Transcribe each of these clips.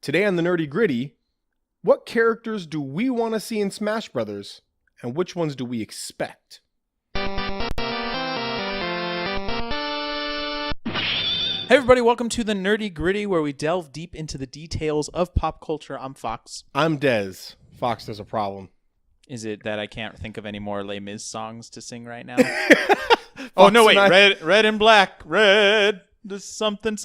Today on the Nerdy Gritty, what characters do we want to see in Smash Brothers, and which ones do we expect? Hey everybody, welcome to the Nerdy Gritty, where we delve deep into the details of pop culture. I'm Fox. I'm Dez. Fox, there's a problem. Is it that I can't think of any more Les Mis songs to sing right now? Oh, no, wait. Red and black. Red. Something.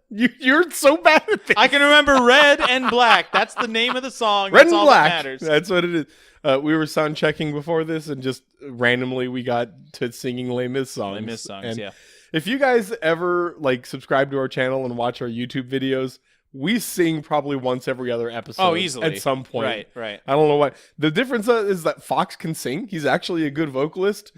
You're so bad at this. I can remember Red and Black. That's the name of the song. Red That's and all Black. that matters. That's what it is. We were sound checking before this, and just randomly we got to singing Les Mis songs. Les Mis songs, and yeah. If you guys ever subscribe to our channel and watch our YouTube videos, we sing probably once every other episode. Oh, easily. At some point. Right. I don't know why. The difference is that Fox can sing. He's actually a good vocalist.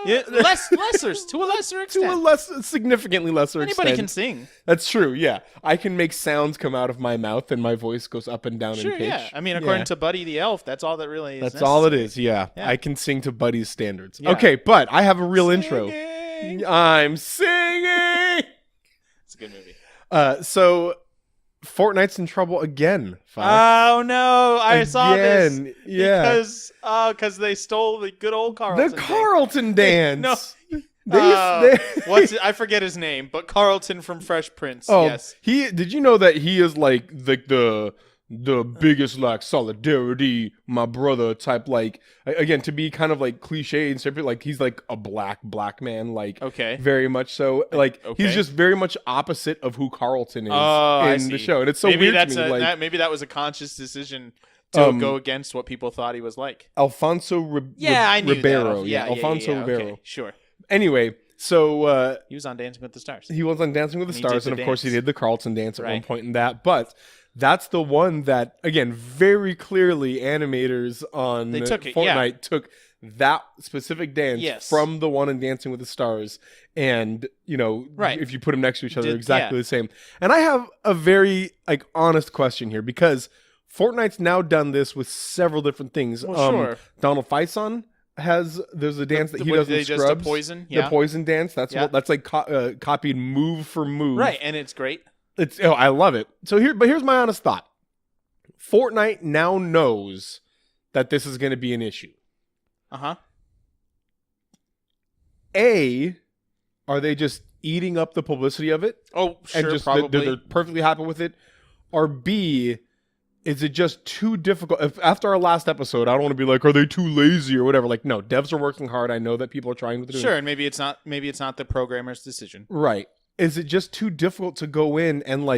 Yeah, to a lesser extent. To a significantly lesser extent. Anybody can sing. That's true, yeah. I can make sounds come out of my mouth and my voice goes up and down in pitch. Yeah. I mean, according to Buddy the Elf, that's all that really is. That's necessary. all it is, yeah. I can sing to Buddy's standards. Yeah. Okay, but I have a real intro. I'm singing! It's a good movie. So Fortnite's in trouble again. Fox. Oh no! I saw this. Yeah, because they stole the good old Carlton. The Carlton dance. No, what's it? I forget his name, but Carlton from Fresh Prince. Oh, yes. Did you know that he is like the biggest solidarity, my brother type, again, to be kind of cliche and stupid, he's a black man, okay, very much so, he's just very much opposite of who Carlton is in the show, and it's so weird to me. Maybe that was a conscious decision to go against what people thought he was like. Alfonso Ribeiro. Alfonso Ribeiro. Okay, sure. Anyway, so he was on Dancing with the Stars. He was on Dancing with the Stars, and of course he did the Carlton dance at one point in that, but that's the one that, again, very clearly animators on Fortnite took that specific dance from the one in Dancing with the Stars, and if you put them next to each other, exactly the same. And I have a very honest question here, because Fortnite's now done this with several different things. Well, sure. Donald Faison there's a dance that he does in Scrubs. The poison, the poison dance. That's copied move for move, right? And it's great. I love it. So here's my honest thought. Fortnite now knows that this is going to be an issue. Uh-huh. Are they just eating up the publicity of it? Oh, sure, and just probably. They're perfectly happy with it. Or B, is it just too difficult? After our last episode, I don't want to be like, are they too lazy or whatever? No, devs are working hard. I know that people are trying to do it. Sure, and maybe it's not the programmer's decision. Right. Is it just too difficult to go in and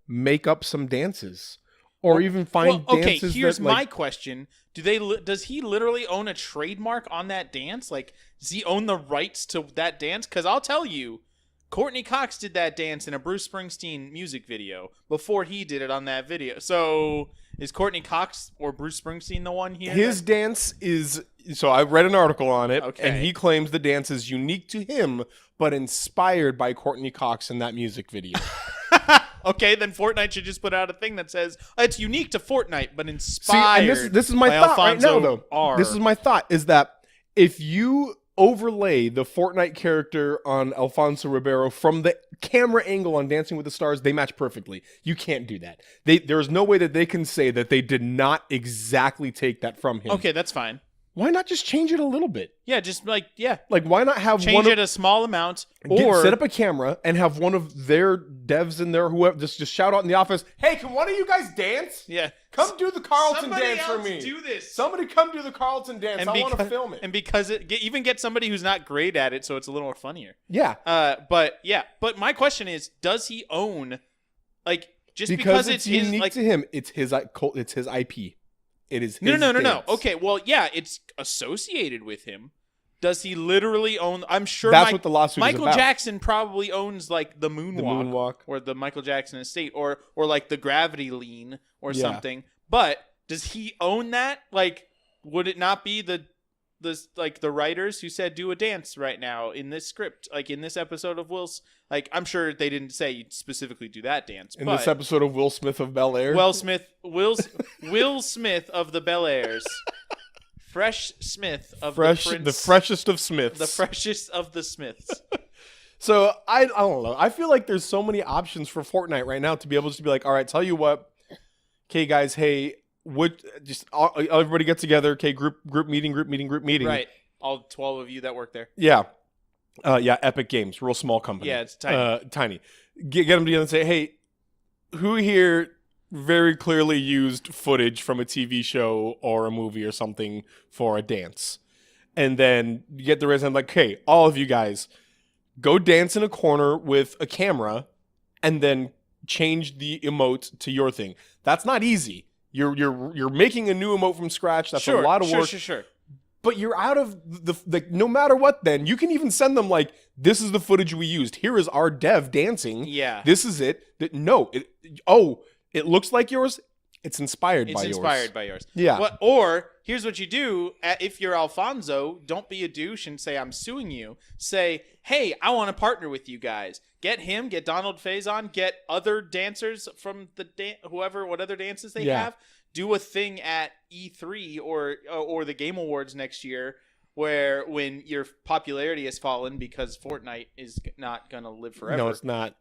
make up some dances, or even find dances? Okay, here's my question: Does he literally own a trademark on that dance? Does he own the rights to that dance? Because I'll tell you, Courtney Cox did that dance in a Bruce Springsteen music video before he did it on that video. So is Courtney Cox or Bruce Springsteen the one here? His dance is. So I read an article on it, okay, and he claims the dance is unique to him, but inspired by Courtney Cox in that music video. Okay, then Fortnite should just put out a thing that says it's unique to Fortnite, but inspired. See, and this is my thought right now, though. This is my thought: is that if you overlay the Fortnite character on Alfonso Ribeiro from the camera angle on Dancing with the Stars, they match perfectly. You can't do that. There's no way that they can say that they did not exactly take that from him. Okay, that's fine. Why not just change it a little bit? Yeah, just why not have change it a small amount, or set up a camera and have one of their devs in there, whoever, just shout out in the office, "Hey, can one of you guys dance? Yeah, come do the Carlton dance for me. Do this. Somebody come do the Carlton dance. I want to film it." And because even get somebody who's not great at it, so it's a little more funnier. Yeah. But my question is, does he own just because it's unique his, to him? It's his IP. It is his no. dance. Okay, well, yeah, it's associated with him. Does he literally own? I'm sure that's what the lawsuit Michael is about. Jackson probably owns the moonwalk, or the Michael Jackson estate, or the gravity lean or something. But does he own that? Would it not be the writers who said do a dance right now in this script, in this episode of Will's? I'm sure they didn't say specifically do that dance. In this episode of Will Smith of Bel Air? Will Smith of the Bel Airs. Fresh Smith of the freshest of Smiths. The freshest of the Smiths. So I don't know. I feel like there's so many options for Fortnite right now to be able to be like, all right, tell you what, okay, guys, hey, everybody get together, okay, group meeting. Right. All 12 of you that work there. Yeah. Epic Games, real small company. Yeah, it's tiny. Tiny. Get them together and say, hey, who here very clearly used footage from a TV show or a movie or something for a dance? And then you get the resident like, hey, all of you guys, go dance in a corner with a camera and then change the emote to your thing. That's not easy. You're making a new emote from scratch. That's a lot of work. Sure. But you're out of no matter what, then you can even send them like, this is the footage we used. Here is our dev dancing. Yeah. This is it. It looks like yours. It's inspired by yours. It's inspired by yours. Yeah. Or here's what you do. If you're Alfonso, don't be a douche and say, I'm suing you. Say, hey, I want to partner with you guys. Get him, get Donald Faison, get other dancers from what other dances they have. Do a thing at E3 or the Game Awards next year where when your popularity has fallen because Fortnite is not going to live forever. No, it's not.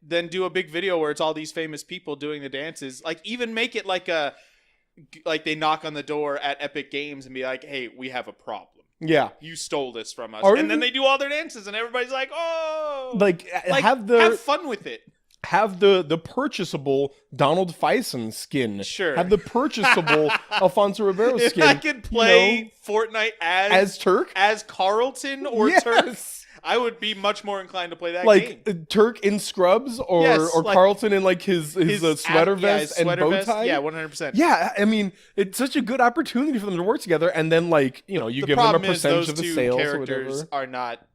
Then do a big video where it's all these famous people doing the dances. Like even make it like they knock on the door at Epic Games and be like, hey, we have a problem. Yeah. You stole this from us. Then they do all their dances and everybody's like, oh. Like have fun with it. Have the purchasable Donald Faison skin. Sure. Have the purchasable Alfonso Ribeiro skin. If I could play Fortnite as Turk, as Carlton or Turk, I would be much more inclined to play that game. Like Turk in scrubs or Carlton in like his sweater vest and bow tie. Yeah, 100%. Yeah, I mean, it's such a good opportunity for them to work together, and then you give them a percentage of the sales or whatever. The characters are not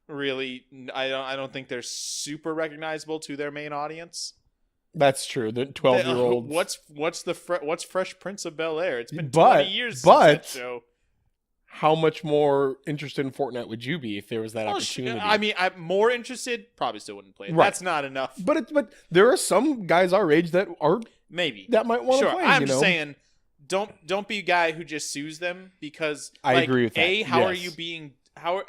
really, I don't think they're super recognizable to their main audience. That's true. The 12-year-olds. What's Fresh Prince of Bel-Air? It's been 20 years since that show. How much more interested in Fortnite would you be if there was that opportunity? I mean, I'm more interested. Probably still wouldn't play it. Right. That's not enough. But there are some guys our age that are that might want to play. I'm just saying, don't be a guy who just sues them because I agree with that. How are you being how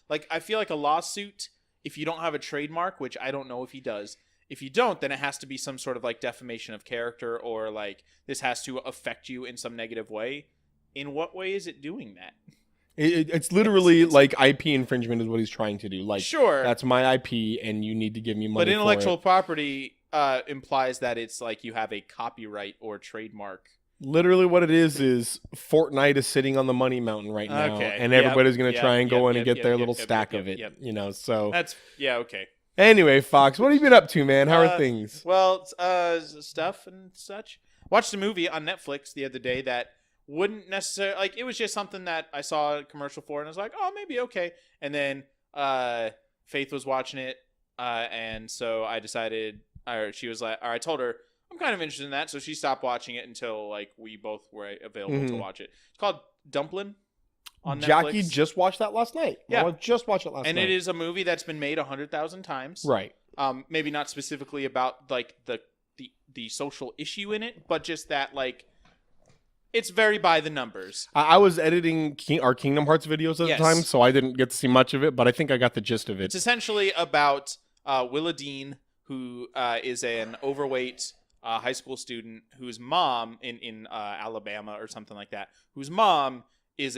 like I feel like a lawsuit if you don't have a trademark, which I don't know if he does. If you don't, then it has to be some sort of like defamation of character or like this has to affect you in some negative way. In what way is it doing that? It's literally like IP infringement is what he's trying to do. Like, sure, that's my IP and you need to give me money. But intellectual property implies that it's like you have a copyright or trademark. Literally what it is Fortnite is sitting on the money mountain right now, and everybody's going to try and go in and get their little stack of it. So that's okay. Anyway, Fox, what have you been up to, man? How are things? Well, stuff and such. Watched a movie on Netflix the other day that wouldn't necessarily like. It was just something that I saw a commercial for, and I was like, oh, maybe okay. And then Faith was watching it, and so I decided, or she was like, or I told her I'm kind of interested in that, so she stopped watching it until like we both were available to watch it. It's called Dumplin'. On Netflix. Jackie just watched that last night. Yeah, I just watched it last night. And it is a movie that's been made 100,000 times. Right. Maybe not specifically about like the social issue in it, but just that like it's very by the numbers. I was editing our Kingdom Hearts videos at the time, so I didn't get to see much of it, but I think I got the gist of it. It's essentially about Willa Dean, who is an overweight high school student whose mom in Alabama or something like that, whose mom was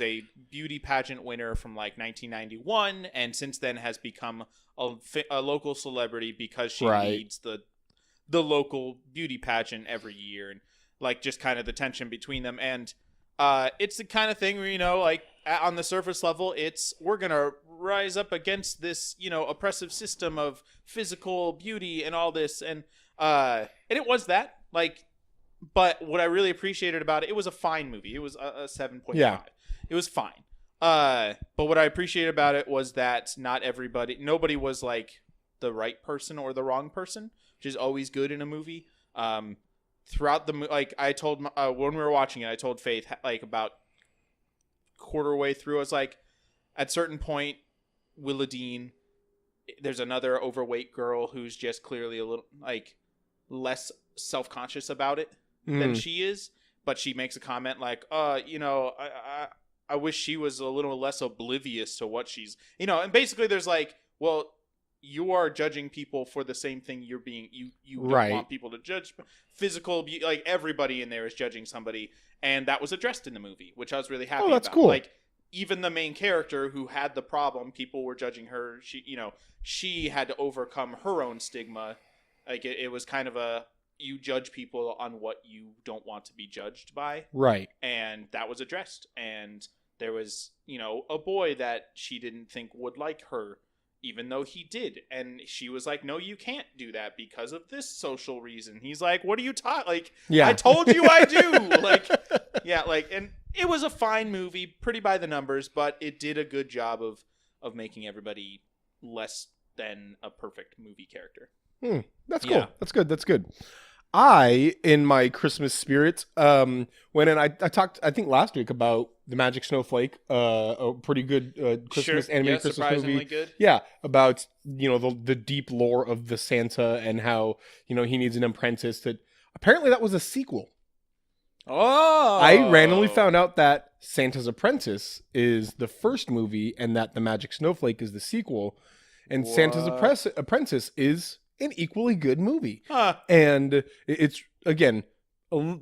a beauty pageant winner from like 1991, and since then has become a local celebrity because she leads the local beauty pageant every year, and like just kind of the tension between them. And it's the kind of thing where like on the surface level, we're gonna rise up against this oppressive system of physical beauty and all this, and it was that like. But what I really appreciated about it was a fine movie. It was a 7.5. Yeah. It was fine. But what I appreciated about it was that nobody was like the right person or the wrong person, which is always good in a movie. Throughout I told when we were watching it, I told Faith like about quarter way through, I was like, at certain point, Willa Dean, there's another overweight girl who's just clearly a little like less self-conscious about it than she is, but she makes a comment like, I wish she was a little less oblivious to what she's, and basically there's like well, you are judging people for the same thing you don't want people to judge. Physical, like everybody in there is judging somebody, and that was addressed in the movie, which I was really happy about. Oh, that's cool. Like, even the main character who had the problem, people were judging her. She had to overcome her own stigma. Like, it was kind of you judge people on what you don't want to be judged by. Right. And that was addressed. And there was, a boy that she didn't think would like her, even though he did. And she was like, no, you can't do that because of this social reason. He's like, what are you talking? Like, I told you I do. And it was a fine movie, pretty by the numbers, but it did a good job of making everybody less than a perfect movie character. That's cool. Yeah. That's good. I, in my Christmas spirit, went and I talked, I think last week, about The Magic Snowflake, a pretty good Christmas animated Christmas surprisingly movie. Good. Yeah, about the deep lore of the Santa and how he needs an apprentice. That apparently that was a sequel. Oh, I randomly found out that Santa's Apprentice is the first movie and that The Magic Snowflake is the sequel, and what? Santa's Apprentice is an equally good movie. And it's, again,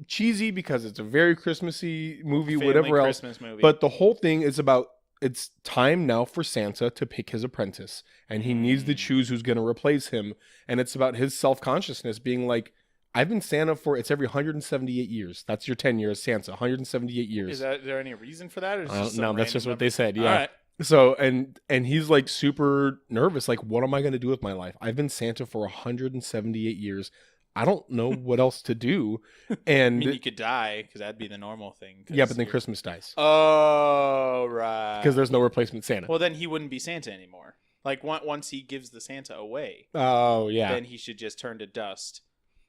cheesy because it's a very Christmassy movie, family whatever else. Christmas movie. But the whole thing is about, it's time now for Santa to pick his apprentice, and he needs to choose who's going to replace him. And it's about his self-consciousness being like, I've been Santa for, it's every 178 years. That's your tenure as Santa, 178 years. Is there any reason for that? Or no, that's just what they said. Yeah. All right. So, and he's like super nervous. Like, what am I going to do with my life? I've been Santa for 178 years. I don't know what else to do. And I mean, you could die, because that'd be the normal thing. Yeah, but then Christmas dies. Oh, right. Because there's no replacement Santa. Well, then he wouldn't be Santa anymore. Like, once he gives the Santa away. Oh, yeah. Then he should just turn to dust.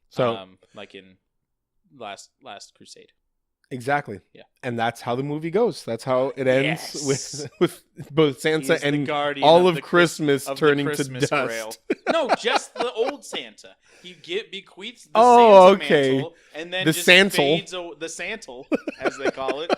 So, like in Last Crusade. Exactly. Yeah. And that's how the movie goes. That's how it ends with both Santa and all of Christmas turning to dust. Grail. No, just the old Santa. He bequeaths the Santa mantle, and then the just Santal. the Santal, as they call it,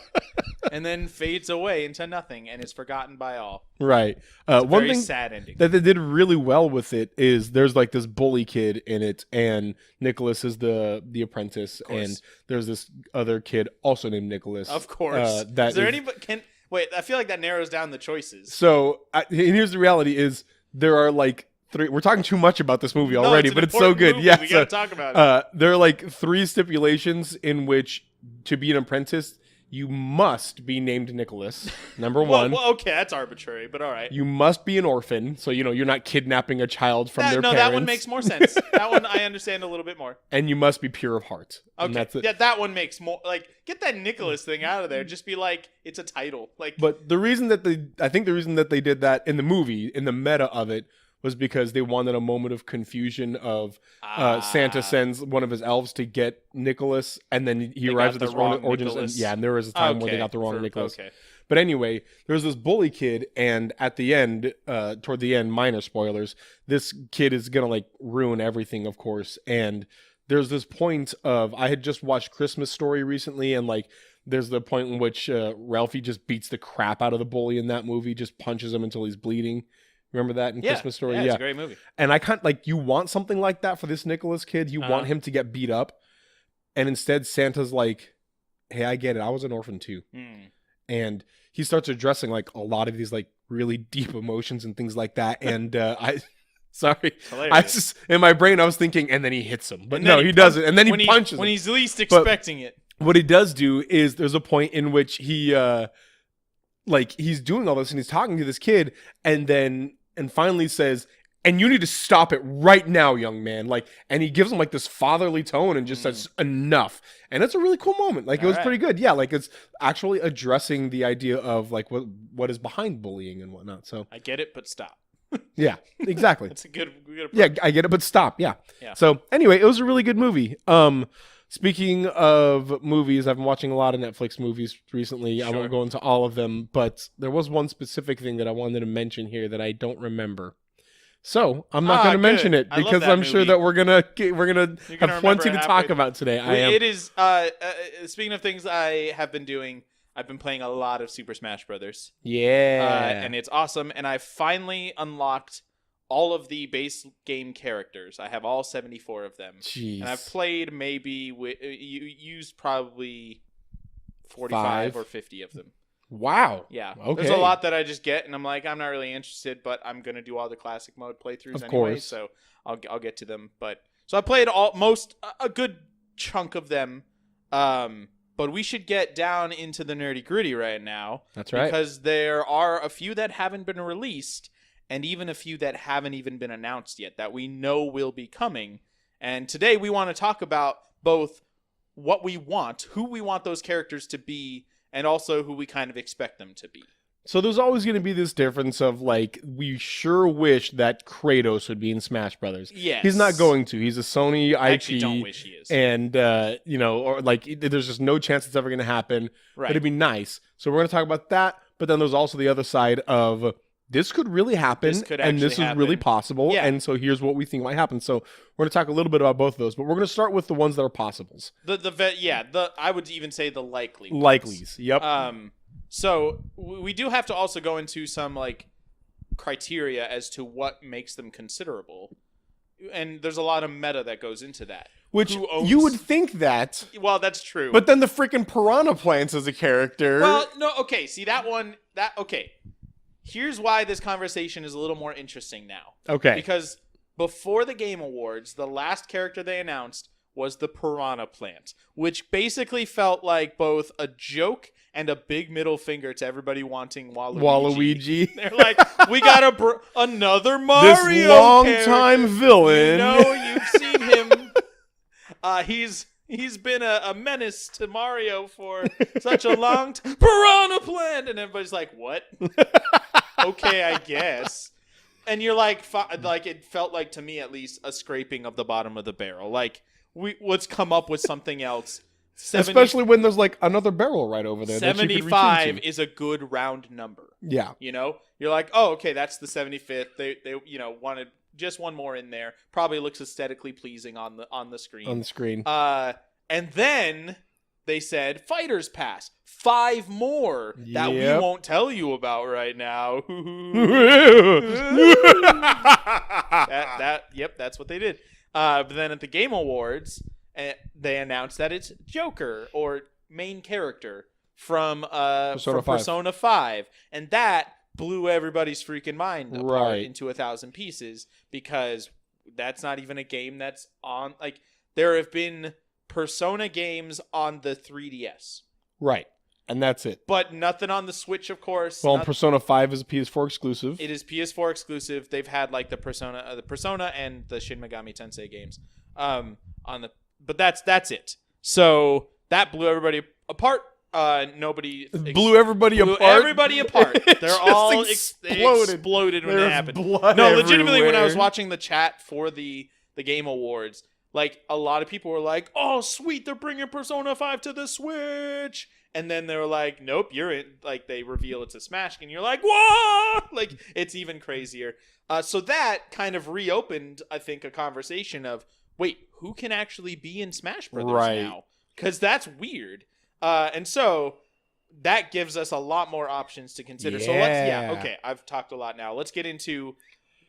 and then fades away into nothing and is forgotten by all. Right. One thing sad ending that they did really well with it is there's like this bully kid in it, and Nicholas is the apprentice, and there's this other kid also named Nicholas. Of course. Is there anybody? Wait, I feel like that narrows down the choices. So here's the reality: is there are like three. We're talking too much about this movie already, but it's so good. Movie. Yeah, we gotta talk about it. There are like 3 stipulations in which to be an apprentice, you must be named Nicholas. Number one. Well, okay, that's arbitrary, but all right. You must be an orphan, so you're not kidnapping a child from their parents. No, that one makes more sense. That one I understand a little bit more. And you must be pure of heart. Okay, that's it. Yeah, that one makes more. Like, get that Nicholas thing out of there. Just be like, it's a title. Like, but the reason that they did that in the movie, in the meta of it, was because they wanted a moment of confusion of Santa sends one of his elves to get Nicholas, and then he arrives at this origins. And there was a time where they got the wrong Nicholas. Okay. But anyway, there's this bully kid, and at the end, toward the end, minor spoilers, this kid is going to like ruin everything, of course. And there's this point of, I had just watched Christmas Story recently, and like, there's the point in which Ralphie just beats the crap out of the bully in that movie, just punches him until he's bleeding. Remember that in Christmas Story? Yeah, it's a great movie. And I can't, like, you want something like that for this Nicholas kid. You want him to get beat up. And instead, Santa's like, hey, I get it. I was an orphan too. And he starts addressing, like, a lot of these, like, really deep emotions and things like that. And in my brain, I was thinking, and then he hits him. But no, he doesn't. And then he punches him. When he's least expecting it. What he does do is there's a point in which he, he's doing all this and he's talking to this kid and finally says, and you need to stop it right now, young man. Like, and he gives him like this fatherly tone and just says enough. And it's a really cool moment. Like, it was pretty good. Yeah. Like, it's actually addressing the idea of like what is behind bullying and whatnot. So I get it, but stop. Yeah, exactly. That's a good approach. Yeah, I get it, but stop. Yeah. So anyway, it was a really good movie. Speaking of movies, I've been watching a lot of Netflix movies recently. Sure. I won't go into all of them, but there was one specific thing that I wanted to mention here that I don't remember. So I'm not going to mention it because I'm sure that we're gonna have plenty to talk about today. It is. Speaking of things I have been doing, I've been playing a lot of Super Smash Brothers. Yeah, and it's awesome. And I finally unlocked all of the base game characters. I have all 74 of them. Jeez. And I've played used probably 45 or 50 of them. Wow. Yeah. Okay. There's a lot that I just get, and I'm like, I'm not really interested, but I'm going to do all the classic mode playthroughs anyway, so I'll get to them. So I played a good chunk of them, but we should get down into the nerdy gritty right now. That's right. Because there are a few that haven't been released, and even a few that haven't even been announced yet that we know will be coming. And today we want to talk about both what we want, who we want those characters to be, and also who we kind of expect them to be. So there's always going to be this difference of, like, we sure wish that Kratos would be in Smash Brothers. Yes. He's not going to. He's a Sony IP. I actually don't wish he is. And, or like, there's just no chance it's ever going to happen. Right. But it'd be nice. So we're going to talk about that. But then there's also the other side of, this could really happen. And this is really possible. Yeah. And so here's what we think might happen. So we're going to talk a little bit about both of those. But we're going to start with the ones that are possibles. I would even say the likely ones. Likelies. Yep. So we do have to also go into some like criteria as to what makes them considerable, and there's a lot of meta that goes into that. Which you would think that. Well, that's true. But then the freaking Piranha Plants as a character. Well, no, okay. See that one. Okay. Here's why this conversation is a little more interesting now. Okay. Because before the Game Awards, the last character they announced was the Piranha Plant, which basically felt like both a joke and a big middle finger to everybody wanting Waluigi. They're like, we got another Mario this long-time villain. You've seen him. He's been a menace to Mario for such a long time. Piranha Plant! And everybody's like, what? Okay, I guess. And you're like, it felt like, to me at least, a scraping of the bottom of the barrel. Like, let's come up with something else. Especially when there's like another barrel right over there. 75 is a good round number. Yeah. You're like, oh, okay, that's the 75th. They wanted just one more in there. Probably looks aesthetically pleasing on the screen. On the screen. And then they said Fighters Pass. 5 more that we won't tell you about right now. That's what they did. But then at the Game Awards, they announced that it's Joker, or main character from Persona 5. And that blew everybody's freaking mind apart into 1,000 pieces, because that's not even a game that's on... Like, there have been Persona games on the 3DS. Right. And that's it. But nothing on the Switch, of course. Well, Persona 5 is a PS4 exclusive. It is PS4 exclusive. They've had like the Persona and the Shin Megami Tensei games but that's it. So that blew everybody apart. Nobody blew everybody apart. They're all exploded when it happened. No, legitimately, when I was watching the chat for the Game Awards, like, a lot of people were like, "Oh, sweet, they're bringing Persona 5 to the Switch." And then they were like, "Nope, you're in." Like, they reveal it's a Smash, and you're like, "What?" Like, it's even crazier. So that kind of reopened, I think, a conversation of, wait, who can actually be in Smash Brothers now? Because that's weird. And so that gives us a lot more options to consider. Yeah. So okay, I've talked a lot now. Let's get into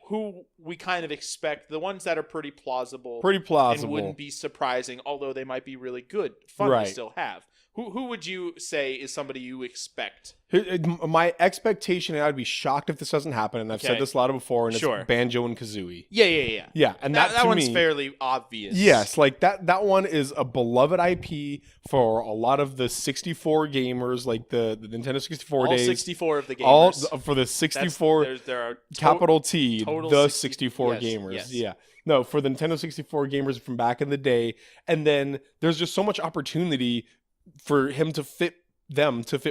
who we kind of expect, the ones that are pretty plausible. And wouldn't be surprising, although they might be really good, fun to still have. Who would you say is somebody you expect? My expectation, and I'd be shocked if this doesn't happen, and I've said this a lot before, and it's Banjo and Kazooie. Yeah. Yeah, and that one's fairly obvious. Yes, like that one is a beloved IP for a lot of the 64 gamers, like the Nintendo 64 days. All 64 of the gamers. All for the 64, there are capital T, the 64 gamers. Yes. Yeah. No, for the Nintendo 64 gamers from back in the day. And then there's just so much opportunity for him to fit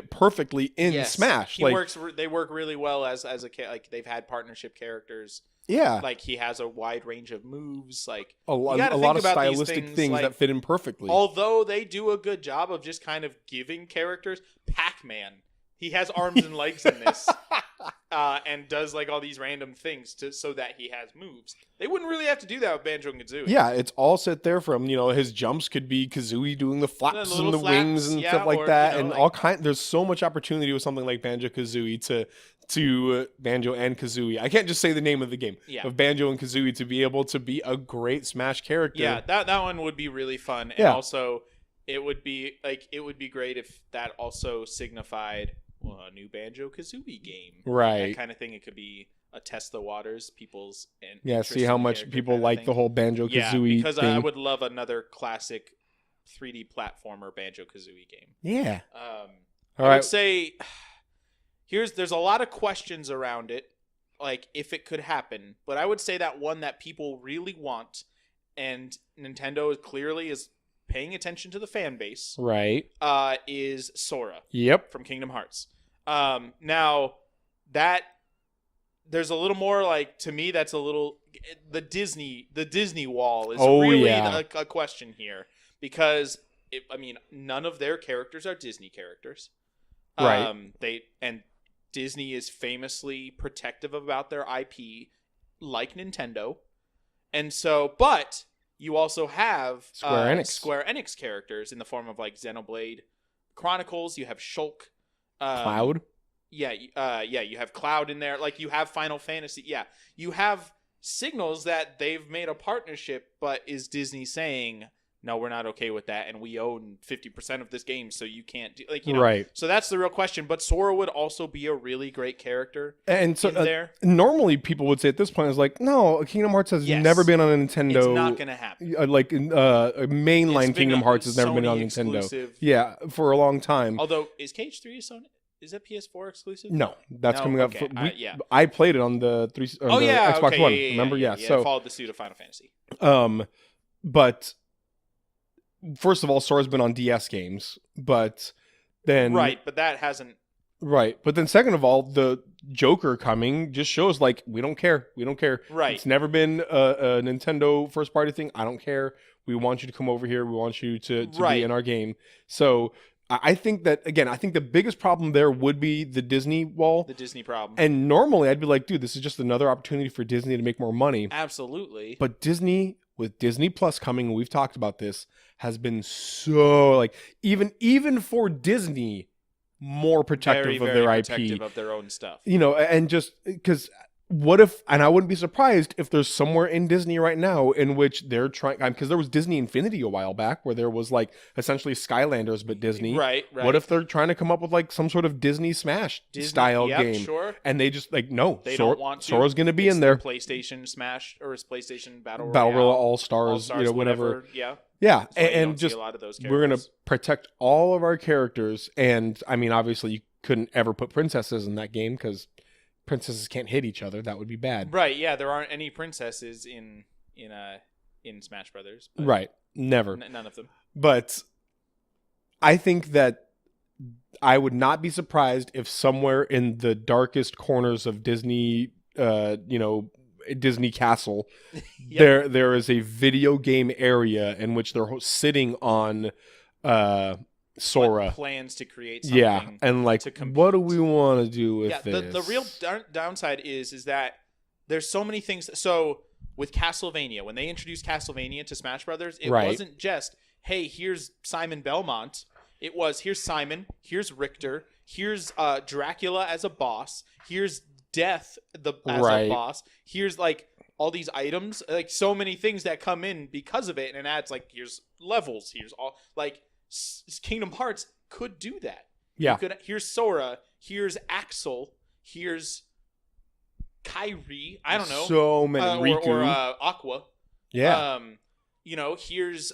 perfectly in Smash. They work really well as a like, they've had partnership characters. Yeah, like, he has a wide range of moves. Like, a lot of stylistic things like, that fit in perfectly. Although they do a good job of just kind of giving characters. Pac-Man, he has arms and legs in this. and does like all these random things so that he has moves. They wouldn't really have to do that with Banjo and Kazooie. Yeah, it's all set there for him. His jumps could be Kazooie doing the flaps and the wings and stuff like that, and all kind. There's so much opportunity with something like Banjo Kazooie to Banjo and Kazooie. I can't just say the name of the game. Yeah. Of Banjo and Kazooie to be able to be a great Smash character. Yeah, that one would be really fun, and also it would be great if that also signified a new Banjo Kazooie game, right? That kind of thing. It could be a test the waters, people's see how much people like the whole Banjo Kazooie. Because thing. I would love another classic 3D platformer Banjo Kazooie game. Yeah. I would say there's a lot of questions around it, like if it could happen, but I would say that one that people really want, and Nintendo clearly is paying attention to the fan base, right? Is Sora. Yep. From Kingdom Hearts. Now that there's a little more like, to me, that's a little the Disney wall is really a question here, because none of their characters are Disney characters, right? Disney is famously protective about their IP, like Nintendo, and so but you also have Square Enix characters in the form of like Xenoblade Chronicles. You have Shulk, Cloud. You have Cloud in there. Like, you have Final Fantasy. Yeah, you have signals that they've made a partnership, but is Disney saying, no, we're not okay with that, and we own 50% of this game, so you can't do, right? So that's the real question. But Sora would also be a really great charactor, and so there. Normally, people would say at this point is like, no, Kingdom Hearts has never been on a Nintendo. It's not going to happen. Mainline Kingdom Hearts has never been on Nintendo. Exclusive. Yeah, for a long time. Although, is KH3 Sony? Is that PS4 exclusive? No, that's coming up. I played it on the Xbox One. Remember? Yeah. So it followed the suit of Final Fantasy. But first of all, Sora's been on DS games, but then but that hasn't. Right, but then second of all, the Joker coming just shows like we don't care. Right. It's never been a Nintendo first party thing. I don't care. We want you to come over here. We want you to be in our game. So I think that, again, the biggest problem there would be the Disney wall. The Disney problem. And normally I'd be like, dude, this is just another opportunity for Disney to make more money. Absolutely. But Disney, with Disney Plus coming, we've talked about this, has been so, like, even for Disney, more protective of their IP. Protective of their own stuff. And just because... What if, and I wouldn't be surprised if there's somewhere in Disney right now in which they're trying, because there was Disney Infinity a while back where there was like essentially Skylanders but Disney. Right. What if they're trying to come up with like some sort of Disney Smash style game? Sure. And they just like, no, they don't want to. Sora's going to be in there. PlayStation Smash or PlayStation Battle Royale All Stars, whatever. Yeah. Yeah. So and just, a lot of those we're going to protect all of our characters. And I mean, obviously you couldn't ever put princesses in that game because princesses can't hit each other. That would be bad. Right, yeah, there aren't any princesses in Smash Brothers. Right, never. None of them. But I think that I would not be surprised if somewhere in the darkest corners of Disney, Disney Castle, there is a video game area in which they're sitting on Sora. Plans to create something. Yeah, and like, what do we want to do with this? The real downside is that there's so many things. So with Castlevania, when they introduced Castlevania to Smash Brothers, it wasn't just, hey, here's Simon Belmont. It was, here's Simon, here's Richter, here's Dracula as a boss, here's Death as a boss, here's like all these items, like so many things that come in because of it, and it adds like, here's levels, here's all like. Kingdom Hearts could do that. Yeah. Here's Sora. Here's Axel. Here's Kyrie. I don't know. So many. Riku. Or Aqua. Yeah. Here's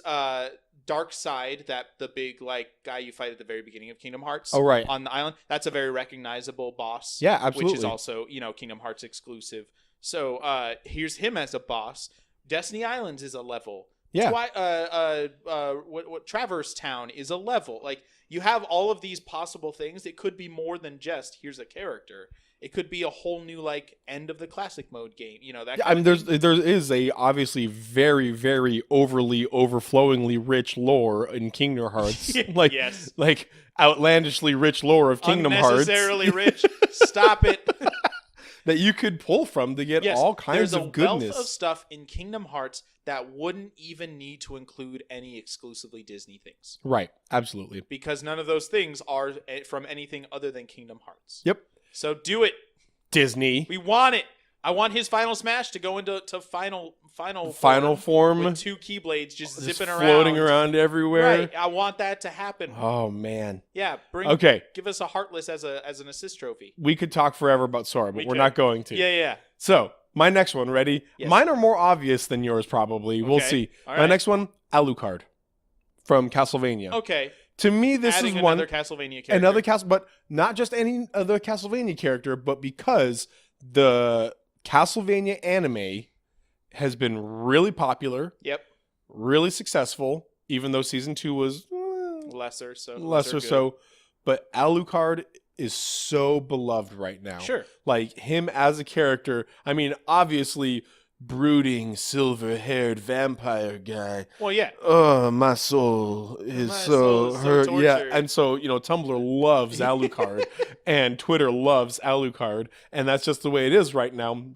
Darkseid, the big like guy you fight at the very beginning of Kingdom Hearts. Oh, right. On the island. That's a very recognizable boss. Yeah, absolutely. Which is also, Kingdom Hearts exclusive. So here's him as a boss. Destiny Islands is a level. Yeah. What Traverse Town is a level. Like, you have all of these possible things. It could be more than just here's a character. It could be a whole new like end of the classic mode game. That. Yeah, I mean, there is a obviously very, very overflowingly rich lore in Kingdom Hearts. Like, yes. Like outlandishly rich lore of Kingdom Hearts. Unnecessarily rich. Stop it. that you could pull from to get all kinds of goodness. There's a wealth of stuff in Kingdom Hearts that wouldn't even need to include any exclusively Disney things. Right, absolutely. Because none of those things are from anything other than Kingdom Hearts. Yep. So do it, Disney. We want it. I want his final smash to go into final form with 2 Keyblades just zipping around, floating around everywhere. Right. I want that to happen. Oh man. Yeah. Give us a Heartless as an assist trophy. We could talk forever about Sora, but we're not going to. Yeah. So my next one, ready? Yes. Mine are more obvious than yours, probably. Okay. We'll see. All right. My next one, Alucard from Castlevania. Okay. To me, this is one another Castlevania character. But not just any other Castlevania character, but because the Castlevania anime has been really popular. Yep. Really successful, even though season 2 was lesser so. But Alucard is so beloved right now. Sure. Like him as a character, I mean, obviously brooding silver-haired vampire guy. Well, yeah. Oh, my soul is so hurt. Yeah, and so, Tumblr loves Alucard and Twitter loves Alucard, and that's just the way it is right now.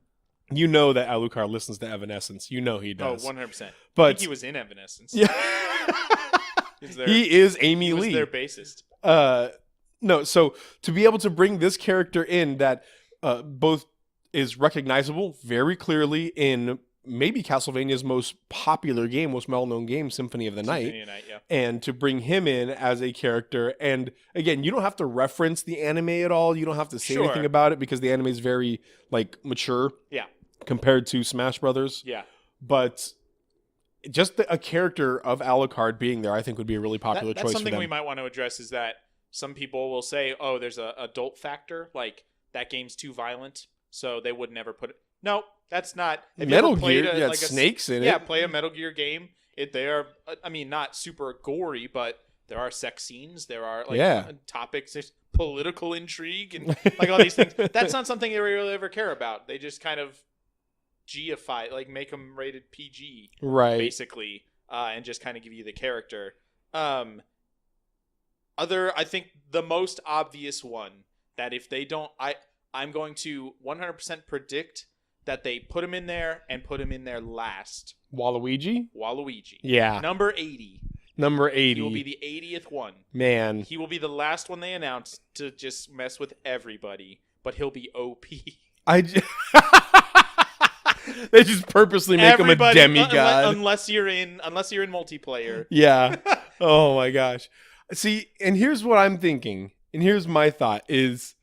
You know that Alucard listens to Evanescence. You know he does. Oh, 100%. But I think he was in Evanescence. Yeah. He is Amy Lee. He was their bassist. No, so to be able to bring this character in that both is recognizable very clearly in maybe Castlevania's most popular game, most well-known game, Symphony of the Night. Yeah. And to bring him in as a character. And again, you don't have to reference the anime at all. You don't have to say anything about it because the anime is very mature. Yeah. Compared to Smash Brothers. Yeah. But just a character of Alucard being there, I think would be a really popular choice for them. That's something we might want to address is that some people will say, oh, there's an adult factor. Like, that game's too violent, so they would never put it. No, that's not. Metal Gear, snakes in it. Yeah, play a Metal Gear game. They are, I mean, not super gory, but there are sex scenes. There are, topics. There's political intrigue and, all these things. That's not something they really ever care about. They just kind of G-ify, make them rated PG, right? Basically, and just kind of give you the character. I think the most obvious one that if they don't, I'm going to 100% predict that they put him in there and put him in there last. Waluigi. Yeah. Number 80. He will be the 80th one. Man. He will be the last one they announce to just mess with everybody, but he'll be OP. They just purposely make him a demigod. Unless you're in multiplayer. Yeah. Oh my gosh. See, and here's what I'm thinking, and here's my thought is,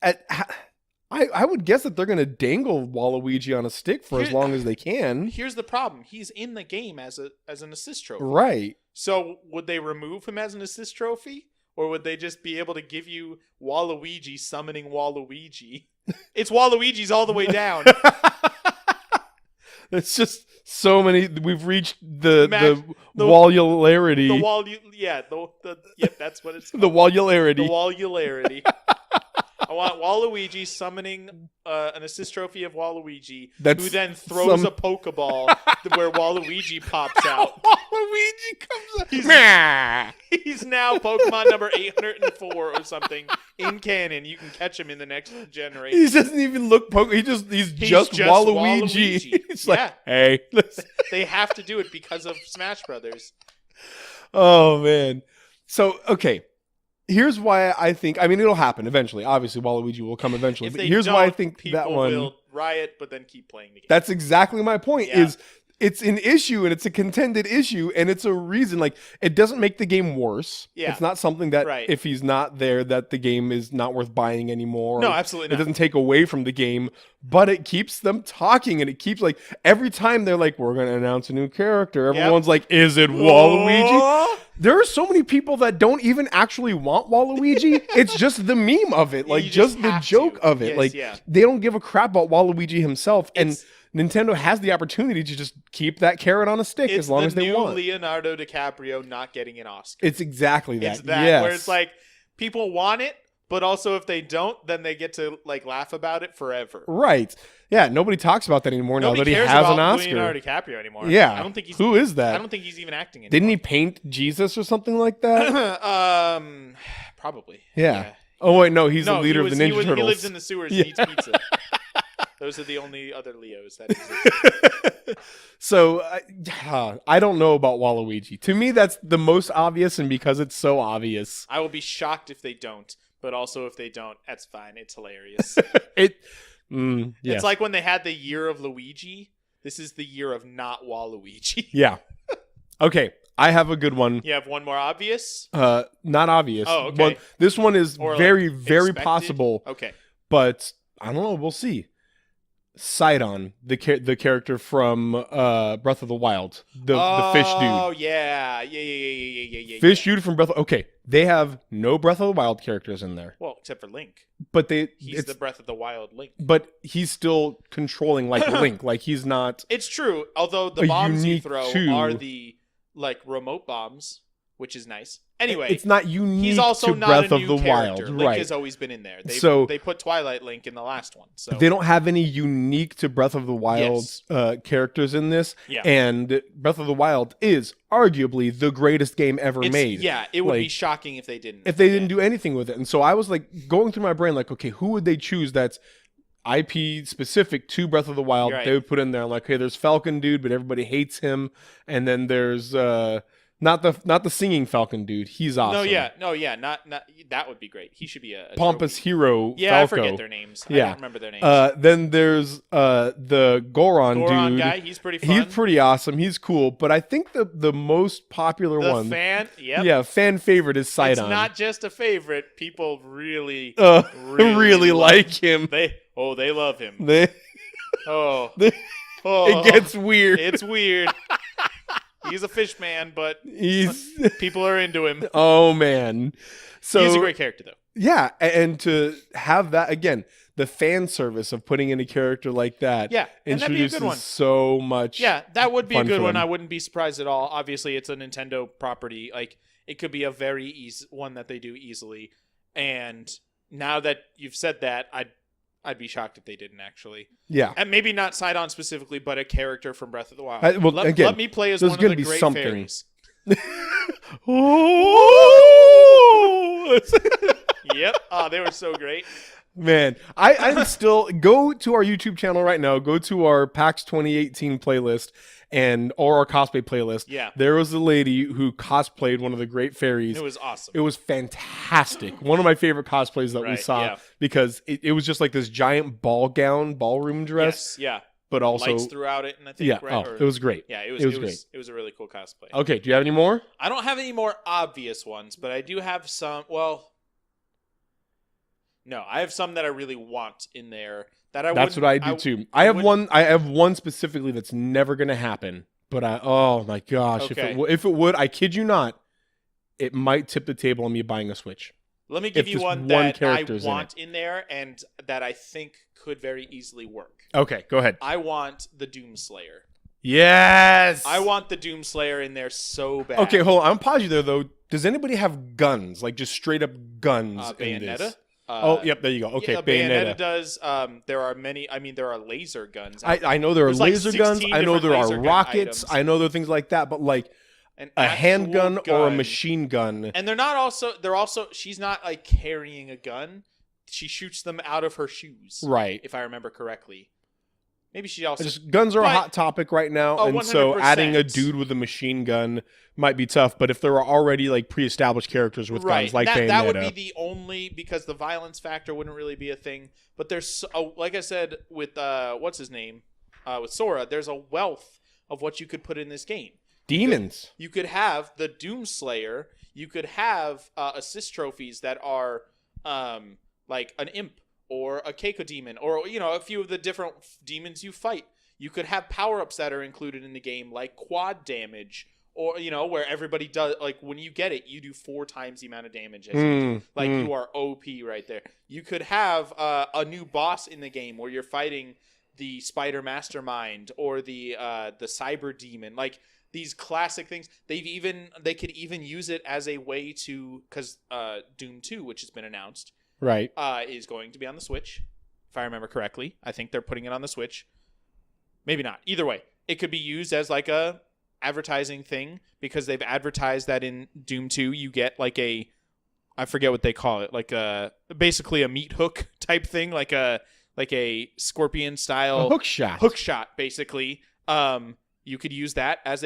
I would guess that they're going to dangle Waluigi on a stick for as long as they can. Here's the problem: he's in the game as an assist trophy, right? So would they remove him as an assist trophy, or would they just be able to give you Waluigi summoning Waluigi? It's Waluigi's all the way down. It's just so many. We've reached the wallularity. That's what it's called. The wallularity. The wallularity. I want Waluigi summoning an assist trophy of Waluigi, who then throws a Pokeball where Waluigi pops out. Waluigi comes out. He's now Pokemon number 804 or something in canon. You can catch him in the next generation. He doesn't even look He's just Waluigi. It's hey. They have to do it because of Smash Brothers. Oh, man. So, okay. Here's why I think, it'll happen eventually. Obviously, Waluigi will come eventually. But here's why I think that one will riot, but then keep playing the game. That's exactly my point. Yeah. Is it's an issue and it's a contended issue and it's a reason. It doesn't make the game worse. Yeah. It's not something that if he's not there, that the game is not worth buying anymore. No, absolutely not. It doesn't take away from the game, but it keeps them talking and it keeps every time they're we're going to announce a new character. Everyone's is it Waluigi? There are so many people that don't even actually want Waluigi. It's just the meme of it. Just the joke of it. Yes, they don't give a crap about Waluigi himself. And Nintendo has the opportunity to just keep that carrot on a stick as long as they want. It's the new Leonardo DiCaprio not getting an Oscar. It's exactly that. It's that where it's people want it, but also if they don't, then they get to laugh about it forever. Right. Yeah, nobody talks about that anymore now that he has an Oscar. Leonardo DiCaprio anymore. Yeah. I don't think he's Who is that? I don't think he's even acting anymore. Didn't he paint Jesus or something like that? Probably. Yeah. Oh wait, no, he's the leader of the Ninja Turtles. He lives in the sewers and eats pizza. Those are the only other Leos that exist. So, I don't know about Waluigi. To me, that's the most obvious, and because it's so obvious, I will be shocked if they don't. But also, if they don't, that's fine. It's hilarious. Yes. It's like when they had the year of Luigi. This is the year of not Waluigi. Yeah. Okay, I have a good one. You have one more obvious? Not obvious. Oh, okay. This one is very, very expected? possible. Okay. But I don't know. We'll see. Sidon, the character from Breath of the Wild, the fish dude. Oh yeah. Fish dude from Breath. Okay, they have no Breath of the Wild characters in there. Well, except for Link. But he's the Breath of the Wild Link. But he's still controlling like Link. Like he's not. It's true. Although the bombs you throw are the remote bombs, which is nice. Anyway, it's not unique. He's also to not Breath a new of the character. Wild, Link right? has always been in there. They put Twilight Link in the last one. So they don't have any unique to Breath of the Wild characters in this. Yeah. And Breath of the Wild is arguably the greatest game ever made. Yeah, it would be shocking if they didn't. If they didn't do anything with it. And so I was like going through my brain, like, okay, who would they choose that's IP specific to Breath of the Wild? Right. They would put in there. I'm like, okay, there's Falcon dude, but everybody hates him. And then there's not the singing Falcon dude. He's awesome. No, not that would be great. He should be a pompous trophy. hero. Yeah, Falco. I forget their names. I don't remember their names. Then there's the Goron dude. Guy. He's pretty fun. He's pretty awesome. He's cool. But I think the most popular one, fan favorite is Sidon. It's not just a favorite. People really like him. They love him. It gets weird. It's weird. He's a fish man, but people are into him. Oh, man. So he's a great character, though. Yeah, and to have that, again, the fan service of putting in a character like that introduces so much. Yeah, that would be a good one. I wouldn't be surprised at all. Obviously, it's a Nintendo property. Like, it could be a very easy one that they do easily. And now that you've said that, I'd be shocked if they didn't actually. Yeah. And maybe not Sidon specifically, but a character from Breath of the Wild. Let me play as one of the great fairies. Yep. Oh, they were so great. Man, I'm still... Go to our YouTube channel right now. Go to our PAX 2018 playlist or our cosplay playlist. Yeah. There was a lady who cosplayed one of the great fairies. It was awesome. It was fantastic. One of my favorite cosplays that we saw because it was just like this giant ballroom dress. Yes, yeah. But also lights throughout it, and I think it was great. Yeah, it was great. It was a really cool cosplay. Okay, do you have any more? I don't have any more obvious ones, but I do have some. Well, no, I have some that I really want in there. That's what I do too. I have one specifically that's never going to happen. But oh my gosh, okay. if it would, I kid you not, it might tip the table on me buying a Switch. Let me give you one that I want in there and that I think could very easily work. Okay, go ahead. I want the Doomslayer. Yes! I want the Doomslayer in there so bad. Okay, hold on. I'm pause you there, though. Does anybody have guns? Like, just straight up guns in Bayonetta? this? Yep, there you go. Okay, yeah, Bayonetta does. There are many. I mean, there are laser guns. I know there are laser guns. I know there are rockets. I know there are things like that. But like a handgun or a machine gun. And they're also. She's not like carrying a gun. She shoots them out of her shoes. Right. If I remember correctly. Maybe she also... Guns are a hot topic right now, and 100%. So adding a dude with a machine gun might be tough, but if there are already like pre-established characters with guns like Bayonetta... That would be the only... Because the violence factor wouldn't really be a thing, but there's... like I said with... what's his name? With Sora, there's a wealth of what you could put in this game. Demons. You could have the Doomslayer. You could have assist trophies that are like an imp. Or a Keiko demon, or a few of the different demons you fight. You could have power-ups that are included in the game, like quad damage, or where everybody does, like when you get it, you do 4 times the amount of damage as you do. Like you are OP right there. You could have a new boss in the game where you're fighting the Spider Mastermind or the Cyber Demon, like these classic things. They could even use it as a way to, because Doom 2, which has been announced. Right. Is going to be on the Switch, if I remember correctly. I think they're putting it on the Switch. Maybe not. Either way, it could be used as like a advertising thing because they've advertised that in Doom 2 you get like a I forget what they call it, like basically a meat hook type thing, like a scorpion style hook shot. Hook shot, basically. You could use that as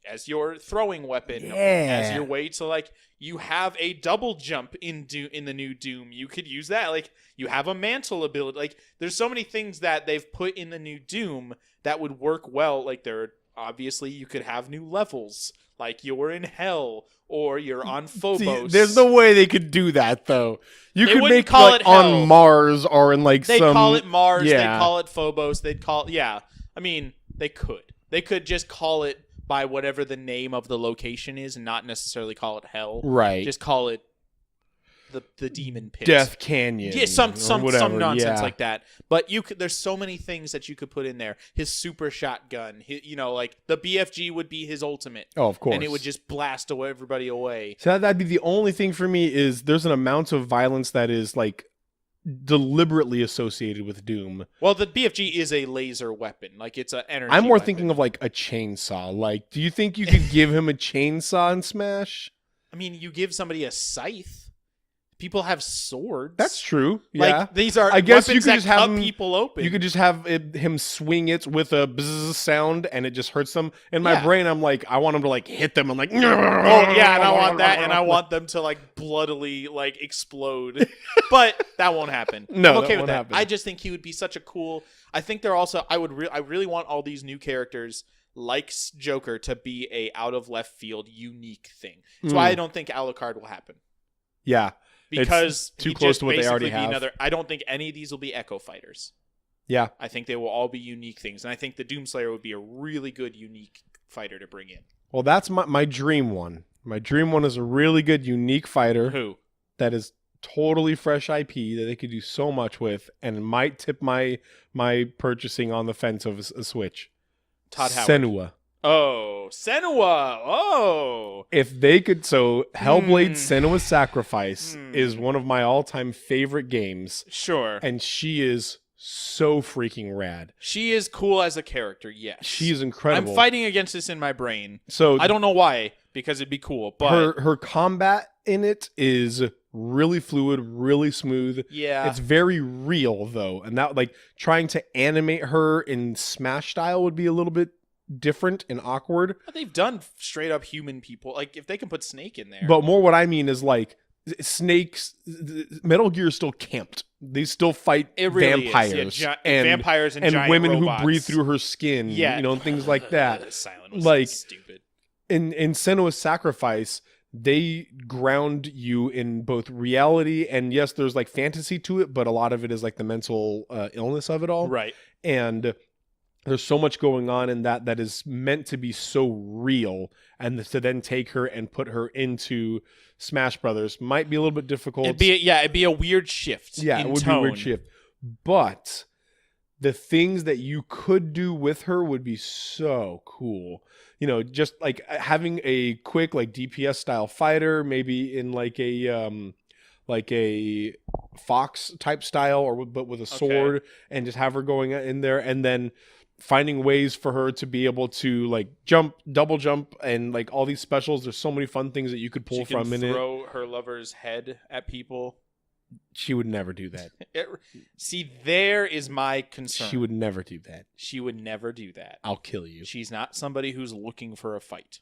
as your throwing weapon, as your way to like you have a double jump in the new Doom. You could use that. Like you have a mantle ability. Like there's so many things that they've put in the new Doom that would work well. Like obviously you could have new levels. Like you're in hell or you're on Phobos. See, there's no way they could do that though. You could make call like it hell. On Mars or in like they'd call it Mars. Yeah. They'd call it Phobos. I mean, they could. They could just call it by whatever the name of the location is and not necessarily call it hell. Right. Just call it the demon pit. Death Canyon. Yeah, some nonsense like that. But there's so many things that you could put in there. His super shotgun, like the BFG would be his ultimate. Oh, of course. And it would just blast everybody away. So that'd be the only thing for me is there's an amount of violence that is like deliberately associated with Doom. Well, the BFG is a laser weapon. Like it's an energy I'm more weapon. thinking of like a chainsaw. Like, do you think you could give him a chainsaw in Smash? I mean, you give somebody a scythe. People have swords. That's true. Like, yeah, these are. I guess weapons you could that just have cut people open. You could just have him swing it with a bzz sound, and it just hurts them. In my brain, I'm like, I want him to like hit them. I'm like, oh yeah, and I want that, and I want them to like bloodily like explode. But that won't happen. No, I'm okay that with that. Happen. I just think he would be such a cool. I think they're also. I really want all these new characters like Joker to be a out of left field unique thing. That's why I don't think Alucard will happen. Yeah. Because it's too close to what they already have. I don't think any of these will be Echo Fighters. Yeah. I think they will all be unique things. And I think the Doomslayer would be a really good unique fighter to bring in. Well, that's my dream one. My dream one is a really good unique fighter. Who? That is totally fresh IP that they could do so much with and might tip my purchasing on the fence of a Switch. Todd Howard. Senua. Oh, Senua. Oh. If they could, so Hellblade Senua's Sacrifice is one of my all-time favorite games. Sure. And she is so freaking rad. She is cool as a character, yes. She is incredible. I'm fighting against this in my brain. So I don't know why, because it'd be cool. But her combat in it is really fluid, really smooth. Yeah. It's very real though. And that like trying to animate her in Smash style would be a little bit different and awkward. But they've done straight up human people. Like if they can put Snake in there. But more what I mean is like Snake's Metal Gear is still camped. They still fight vampires. Yeah, vampires and giant women robots. who breathe through her skin. Yeah. And things like that. Silent was like stupid. In Senua's Sacrifice, they ground you in both reality and yes, there's like fantasy to it, but a lot of it is like the mental illness of it all. Right. And there's so much going on in that is meant to be so real, and to then take her and put her into Smash Brothers might be a little bit difficult. It'd be a weird shift. Yeah, it would be a weird shift. But the things that you could do with her would be so cool. Just like having a quick like DPS style fighter, maybe in like a Fox type style, but with a sword, and just have her going in there, and then finding ways for her to be able to like jump, double jump, and like all these specials. There's so many fun things that you could pull from in it. Throw her lover's head at people. She would never do that. See, there is my concern. She would never do that. She would never do that. I'll kill you. She's not somebody who's looking for a fight.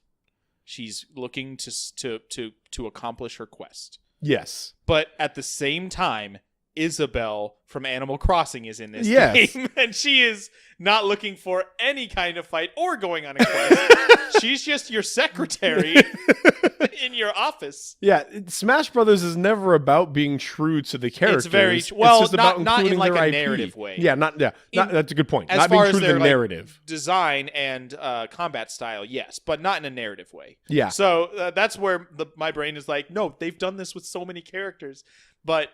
She's looking to accomplish her quest. Yes. But at the same time, Isabelle from Animal Crossing is in this game, and she is not looking for any kind of fight or going on a quest. She's just your secretary in your office. Yeah, Smash Brothers is never about being true to the characters. It's very it's just about not in like a IP. narrative way. Yeah, that's a good point. As not far being true as to their the narrative, design and combat style, yes, but not in a narrative way. Yeah. So that's where my brain is like, no, they've done this with so many characters, but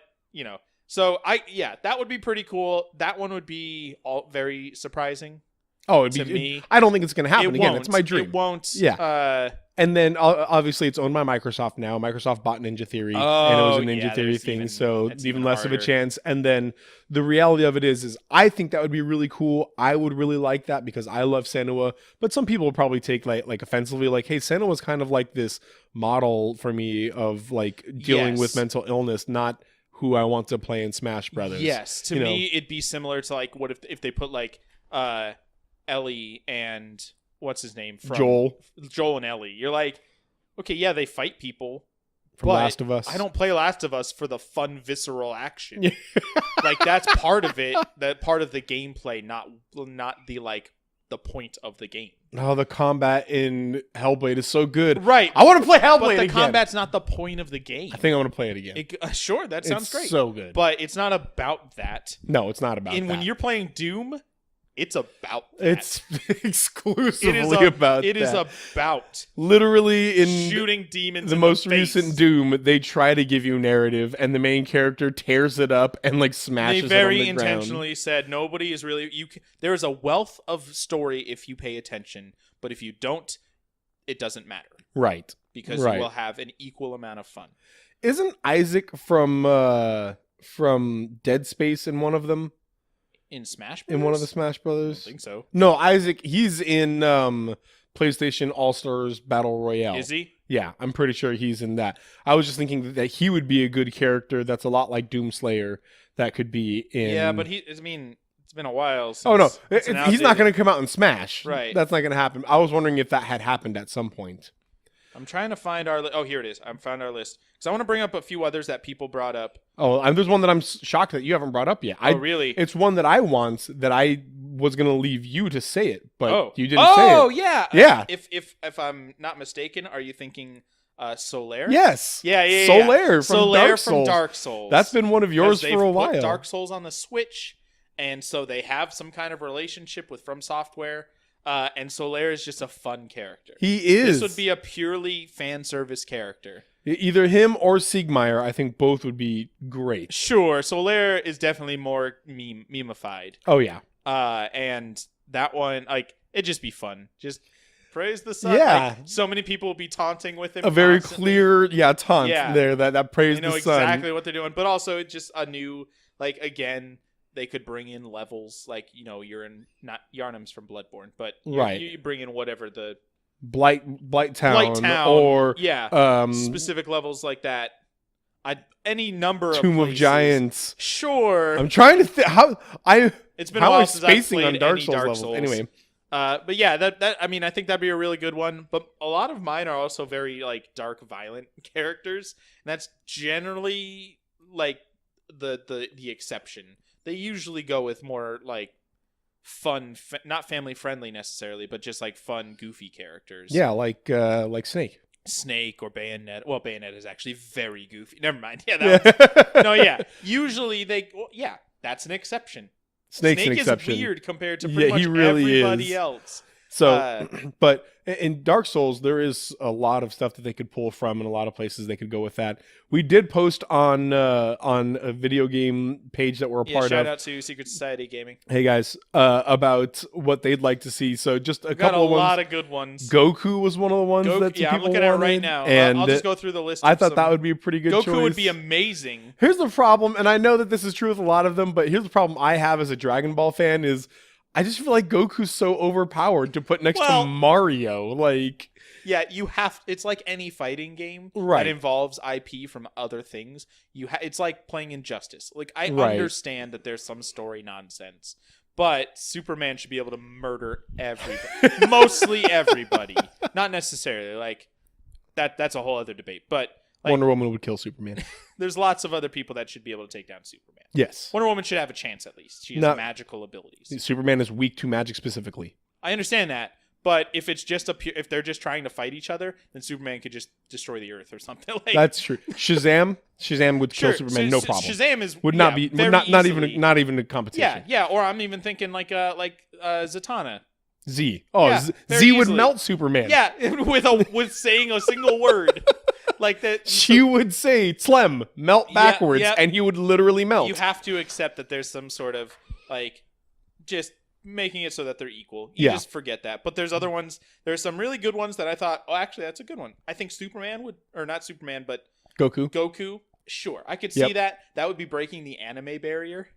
So that would be pretty cool. That one would be all very surprising. Oh, to me. I don't think it's going to happen again. It's my dream. It won't. Yeah. And then obviously it's owned by Microsoft now. Microsoft bought Ninja Theory, and it was a Ninja Theory thing, so even less harder of a chance. And then the reality of it is I think that would be really cool. I would really like that because I love Senua, but some people will probably take like offensively, like, hey, Senua's kind of like this model for me of like dealing with mental illness, not who I want to play in Smash Brothers. Yes, to me, it'd be similar to like what if they put like Ellie and what's his name from Joel and Ellie. You're like, okay, yeah, they fight people. From Last of Us. I don't play Last of Us for the fun, visceral action. Like that's part of it. That part of the gameplay, not the like the point of the game. Oh, the combat in Hellblade is so good. Right. I want to play Hellblade again. But the again. Combat's not the point of the game. I think I want to play it again. Sure, that sounds great. So good. But it's not about that. No, it's not about that. And when you're playing Doom, it's about that. It's exclusively about that. It is about literally in shooting demons the most recent Doom, they try to give you narrative and the main character tears it up and like smashes it on the ground. They very intentionally said nobody is really there is a wealth of story if you pay attention, but if you don't, it doesn't matter. Right. Because you will have an equal amount of fun. Isn't Isaac from Dead Space in one of them? In Smash Brothers? In one of the Smash Brothers? I don't think so. No, Isaac, he's in PlayStation All-Stars Battle Royale. Is he? Yeah, I'm pretty sure he's in that. I was just thinking that he would be a good character that's a lot like Doomslayer that could be in... Yeah, but it's been a while since... Oh, no. He's not going to come out in Smash. Right. That's not going to happen. I was wondering if that had happened at some point. I'm trying to find our list. Oh, here it is. I found our list. Because I want to bring up a few others that people brought up. Oh, and there's one that I'm shocked that you haven't brought up yet. Oh, really? It's one that I want that I was going to leave you to say it, but you didn't say it. Oh, yeah. Yeah. If I'm not mistaken, are you thinking Solaire? Yes. Yeah. Solaire from Dark Souls. That's been one of yours for a while. Put Dark Souls on the Switch, and so they have some kind of relationship with From Software. And Solaire is just a fun character. He is. This would be a purely fan service character. Either him or Siegmeyer, I think both would be great. Sure, Solaire is definitely more memeified. Oh yeah. And that one, like, it'd just be fun. Just praise the sun. Yeah. Like, so many people will be taunting with him. A very clear, taunt there. That praise the sun. They know exactly what they're doing, but also it's just a new, like, again. They could bring in levels like, you're in not Yharnam's from Bloodborne, but you bring in whatever the Blight Town or specific levels like that. Any number Tomb of of Giants. Sure. I'm trying to think it's been a while since I've played on Dark Souls levels. Anyway. But yeah, that I mean, I think that'd be a really good one. But a lot of mine are also very like dark, violent characters, and that's generally like the exception. They usually go with more like fun, not family friendly necessarily, but just like fun, goofy characters. Yeah, like Snake or Bayonetta. Well, Bayonetta is actually very goofy. Never mind. Yeah, Usually that's an exception. Snake's an exception. Is weird compared to pretty much everybody else. So, but in Dark Souls, there is a lot of stuff that they could pull from, and a lot of places they could go with that. We did post on a video game page that we're a part of. Shout out to Secret Society Gaming. Hey guys, about what they'd like to see. So just a couple of ones. Got a lot of good ones. Goku was one of the ones that people I'm looking at it right now. And I'll just go through the list. I thought that would be a pretty good choice. Goku would be amazing. Here's the problem, and I know that this is true with a lot of them, but here's the problem I have as a Dragon Ball fan is I just feel like Goku's so overpowered to put next to Mario. Like, yeah, it's like any fighting game that involves IP from other things. It's like playing Injustice. Like, I understand that there's some story nonsense, but Superman should be able to murder everybody. Mostly everybody. Not necessarily. Like, that's a whole other debate. But like, Wonder Woman would kill Superman. There's lots of other people that should be able to take down Superman. Yes. Wonder Woman should have a chance at least. She has magical abilities. Superman is weak to magic specifically. I understand that. But if it's just if they're just trying to fight each other, then Superman could just destroy the Earth or something. Like, that's true. Shazam would kill Superman, no problem. Shazam would not even a competition. Yeah. Or I'm even thinking like Zatanna. Z. Oh, Z would melt Superman. Yeah, with saying a single word. Like that, she would say "Tlem, melt backwards," and he would literally melt. You have to accept that there's some sort of like just making it so that they're equal. You just forget that. But there's other ones. There's some really good ones that I thought, oh, actually, that's a good one. I think Superman would, or not Superman, but Goku. Sure, I could see that. That would be breaking the anime barrier.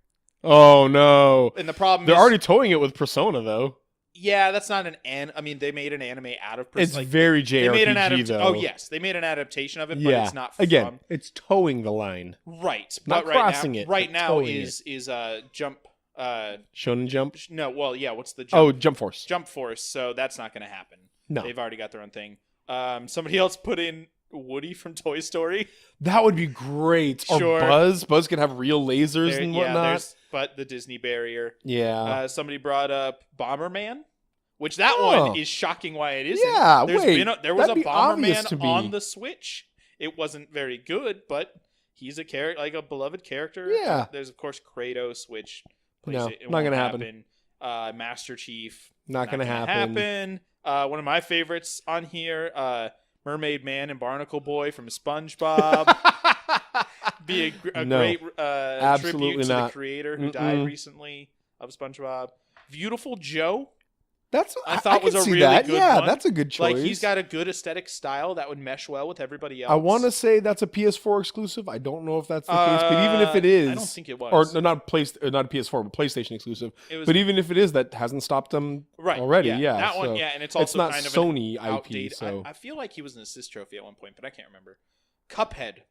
Oh no! And the problem they're already towing it with Persona, though. Yeah, that's not I mean, they made an anime out of Persona. It's very JRPG, though. Oh yes, they made an adaptation of it, but it's not. Again, it's towing the line. Right, not crossing it. Right now is Jump. Shonen Jump. No, well, yeah. What's the Jump? Oh, Jump Force. Jump Force. So that's not going to happen. No, they've already got their own thing. Somebody else put in Woody from Toy Story. That would be great. Sure. Or Buzz. Buzz could have real lasers and whatnot. But the Disney barrier. Yeah. Somebody brought up Bomberman, which that one is shocking why it isn't. Yeah, there was a Bomberman on the Switch. It wasn't very good, but he's a character, like a beloved character. Yeah. There's, of course, Kratos, which not going to happen. Master Chief. Not going to happen. One of my favorites on here, Mermaid Man and Barnacle Boy from SpongeBob. Be a great tribute to the creator who died recently of SpongeBob. Beautiful Joe. I thought was a really good one. Yeah, that's a good choice. Like, he's got a good aesthetic style that would mesh well with everybody else. I want to say that's a PS4 exclusive. I don't know if that's the case, but even if it is, I don't think it was. Or not a PS4, but PlayStation exclusive. But even if it is, that hasn't stopped them already. Yeah, that one. Yeah, and it's also not kind of Sony IP. Outdated. So I feel like he was an assist trophy at one point, but I can't remember. Cuphead.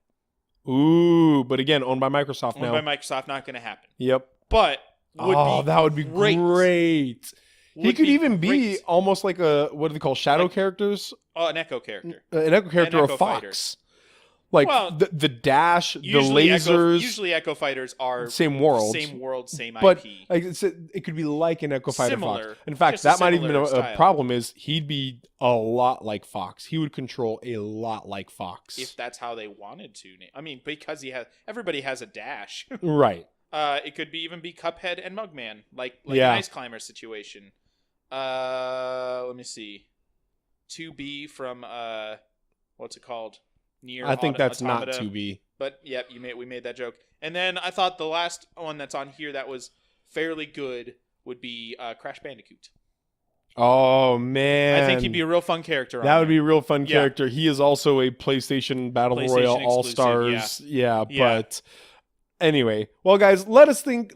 Ooh, but again, owned by Microsoft now. Owned by Microsoft, not going to happen. Yep. But that would be great. He could even be almost like what do they call shadow characters? Oh, an echo character. An echo character of Fox. Like the dash, the lasers. Usually Echo Fighters are same world, same but IP. Like it could be like an Echo Fighter Similar, Fox. In fact, that might even be a problem. Is he'd be a lot like Fox. He would control a lot like Fox if that's how they wanted to. I mean, because everybody has a dash, right? It could even be Cuphead and Mugman, like an Ice Climber situation. Let me see. 2B from what's it called? Near I think that's Automata. Not 2B. But yep, we made that joke. And then I thought the last one that's on here that was fairly good would be Crash Bandicoot. Oh man, I think he'd be a real fun character. That would be a real fun character. He is also a PlayStation Battle Royale All Stars. Yeah, but anyway, well, guys, let us think.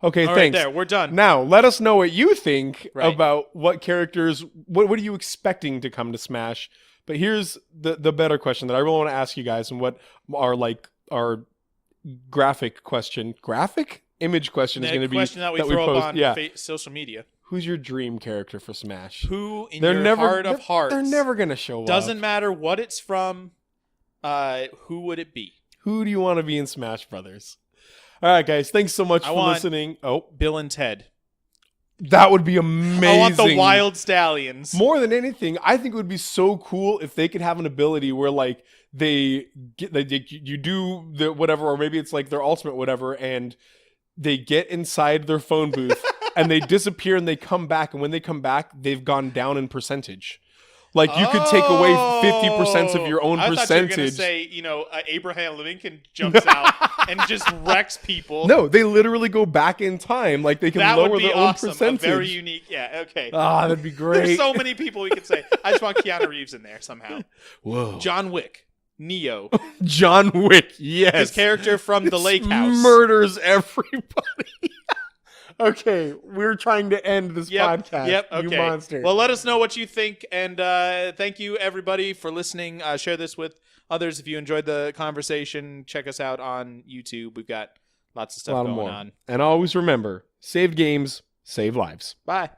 Okay, all thanks. Right, there, we're done. Now, let us know what you think about what characters. What are you expecting to come to Smash? But here's the better question that I really want to ask you guys, and what our graphic image question is going to be. Question that we throw up on social media. Who's your dream character for Smash? Who in your heart of hearts? They're never going to show up. Doesn't matter what it's from. Who would it be? Who do you want to be in Smash Brothers? All right, guys. Thanks so much for listening. Oh, Bill and Ted. That would be amazing. I want the Wild Stallions. More than anything, I think it would be so cool if they could have an ability where, like, you do the whatever, or maybe it's like their ultimate whatever, and they get inside their phone booth and they disappear and they come back, and when they come back, they've gone down in percentage. Like, you could take away 50% of your own percentage. I thought you were going to say, Abraham Lincoln jumps out and just wrecks people. No, they literally go back in time. Like, they can lower their own percentage. A very unique, okay. That'd be great. There's so many people we could say. I just want Keanu Reeves in there somehow. Whoa. John Wick. Neo. John Wick, yes. His character from The Lake House. Murders everybody. Okay, we're trying to end this podcast. Yep, okay. You monster. Well, let us know what you think, and thank you, everybody, for listening. Share this with others if you enjoyed the conversation. Check us out on YouTube. We've got lots of stuff going on. And always remember, save games, save lives. Bye.